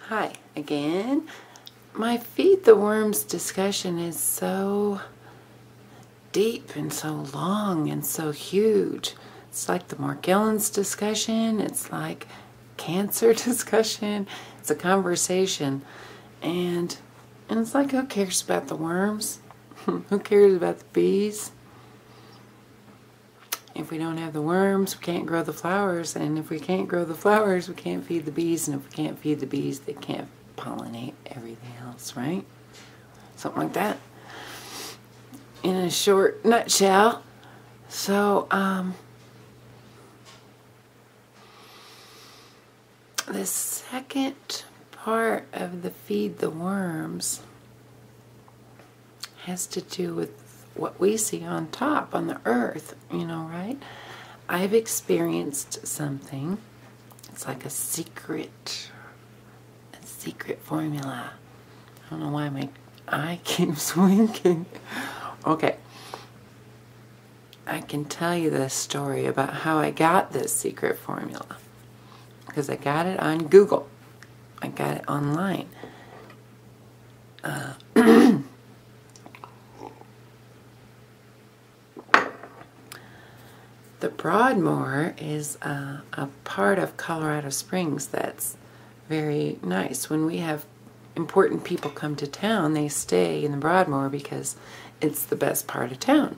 Hi again. My Feed the Worms discussion is so deep and so long and so huge. It's like the Morgellons discussion. It's like cancer discussion. It's a conversation. And it's like, who cares about the worms? Who cares about the bees? If we don't have the worms, we can't grow the flowers. And if we can't grow the flowers, we can't feed the bees. And if we can't feed the bees, they can't pollinate everything else, right? Something like that. In a short nutshell. So, the second part of the Feed the Worms has to do with what we see on top, on the earth, you know, right? I've experienced something. It's like a secret formula. I don't know why my eye keeps winking. Okay. I can tell you this story about how I got this secret formula. Because I got it on Google. I got it online. The Broadmoor is a part of Colorado Springs that's very nice. When we have important people come to town, they stay in the Broadmoor because it's the best part of town.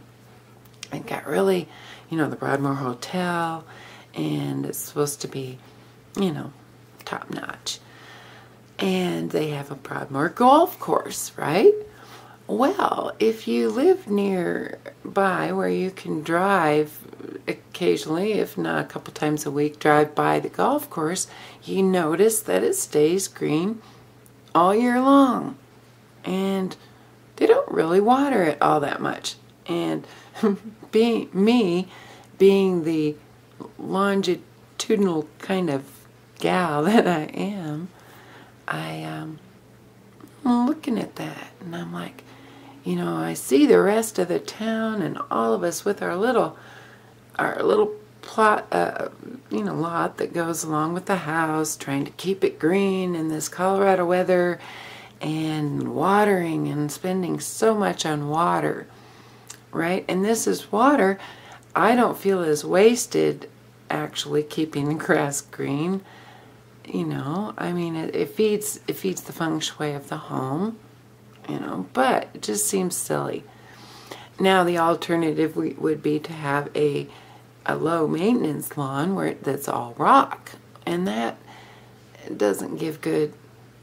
It got really, you know, the Broadmoor Hotel, and it's supposed to be, you know, top notch. And they have a Broadmoor golf course, right? Well, if you live nearby where you can drive occasionally, if not a couple times a week, drive by the golf course, you notice that it stays green all year long. And they don't really water it all that much. And being the longitudinal kind of gal that I am, I'm looking at that and I'm like, you know, I see the rest of the town and all of us with our little plot, you know, lot that goes along with the house, trying to keep it green in this Colorado weather, and watering and spending so much on water, right? And this is water I don't feel is wasted actually keeping the grass green. You know, I mean, it feeds the feng shui of the home, you know, but it just seems silly. Now, the alternative would be to have a low maintenance lawn that's all rock, and that doesn't give good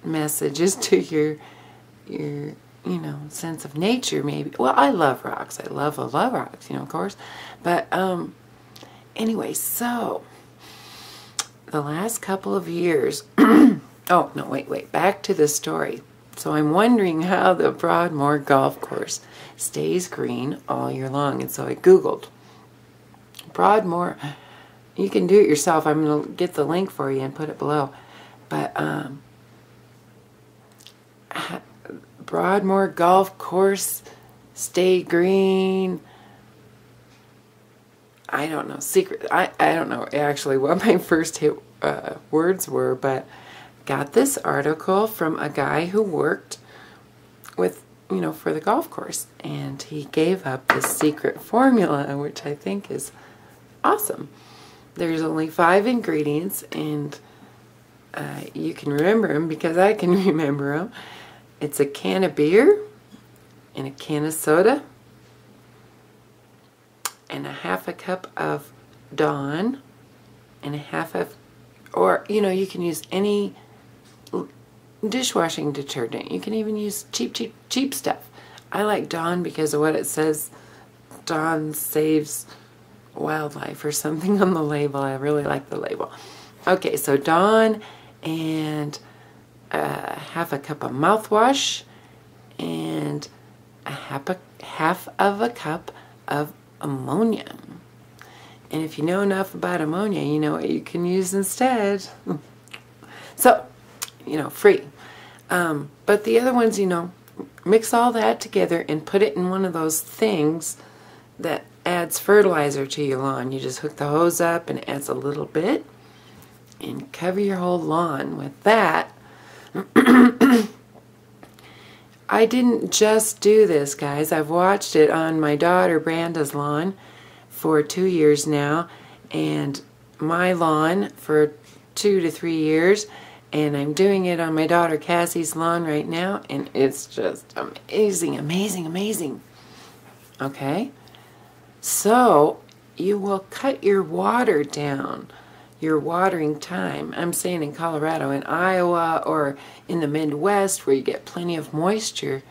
messages to your you know, sense of nature, maybe. Well, I love rocks. I love rocks, you know, of course. But anyway, so the last couple of years, oh, no, wait, back to the story. So I'm wondering how the Broadmoor golf course stays green all year long. And so I Googled Broadmoor. You can do it yourself. I'm going to get the link for you and put it below. But Broadmoor golf course, stay green. I don't know, secret. I don't know actually what my first words were, but got this article from a guy who worked with, you know, for the golf course, and he gave up this secret formula, which I think is awesome. There's only 5 ingredients, and you can remember them because I can remember them. It's a can of beer and a can of soda and a half a cup of Dawn and a half of, or, you know, you can use any dishwashing detergent. You can even use cheap stuff. I like Dawn because of what it says. Dawn saves wildlife or something on the label. I really like the label. Okay, so Dawn and half a cup of mouthwash and a half of a cup of ammonia. And if you know enough about ammonia, you know what you can use instead. So, you know, free. But the other ones, you know, mix all that together and put it in one of those things that adds fertilizer to your lawn. You just hook the hose up and it adds a little bit. and cover your whole lawn with that. I didn't just do this, guys. I've watched it on my daughter Branda's lawn for 2 years now, and my lawn for 2 to 3 years, and I'm doing it on my daughter Cassie's lawn right now, and it's just amazing, amazing, amazing. Okay? So, you will cut your water down, your watering time. I'm saying in Colorado, in Iowa, or in the Midwest where you get plenty of moisture,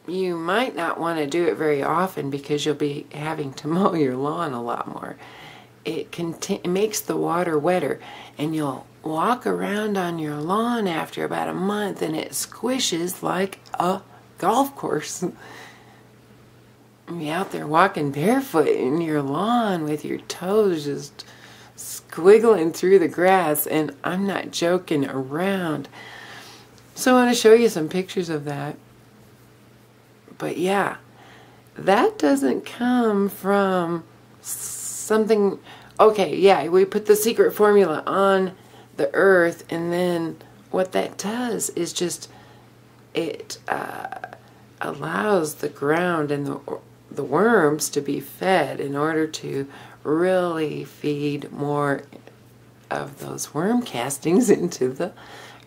you might not want to do it very often because you'll be having to mow your lawn a lot more. It makes the water wetter, and you'll walk around on your lawn after about a month and it squishes like a golf course. You're out there walking barefoot in your lawn with your toes just squiggling through the grass, and I'm not joking around. So I want to show you some pictures of that. But yeah, that doesn't come from something. Okay, yeah, we put the secret formula on the earth, and then what that does is just it allows the ground and the worms to be fed in order to really feed more of those worm castings into the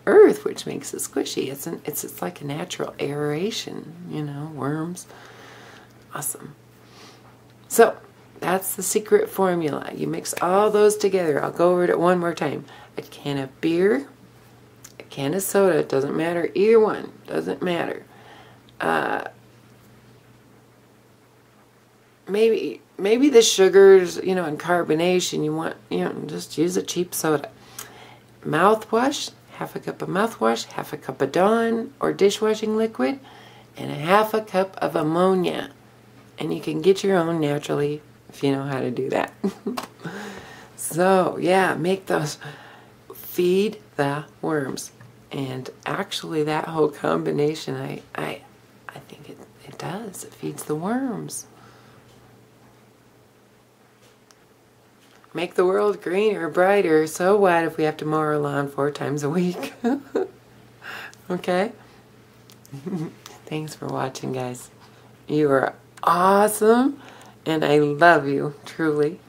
earth, which makes it squishy. It's like a natural aeration, you know, worms. Awesome. So that's the secret formula. You mix all those together. I'll go over it one more time. A can of beer, a can of soda, it doesn't matter, either one, doesn't matter. Maybe the sugars, you know, and carbonation, you want, you know, just use a cheap soda. Mouthwash, half a cup of mouthwash, half a cup of Dawn or dishwashing liquid, and a half a cup of ammonia. And you can get your own naturally if you know how to do that. So, yeah, make those. Feed the worms. And actually that whole combination, I think it does. It feeds the worms. Make the world greener, brighter. So what if we have to mow our lawn 4 times a week? Okay? Thanks for watching, guys. You are awesome, and I love you, truly.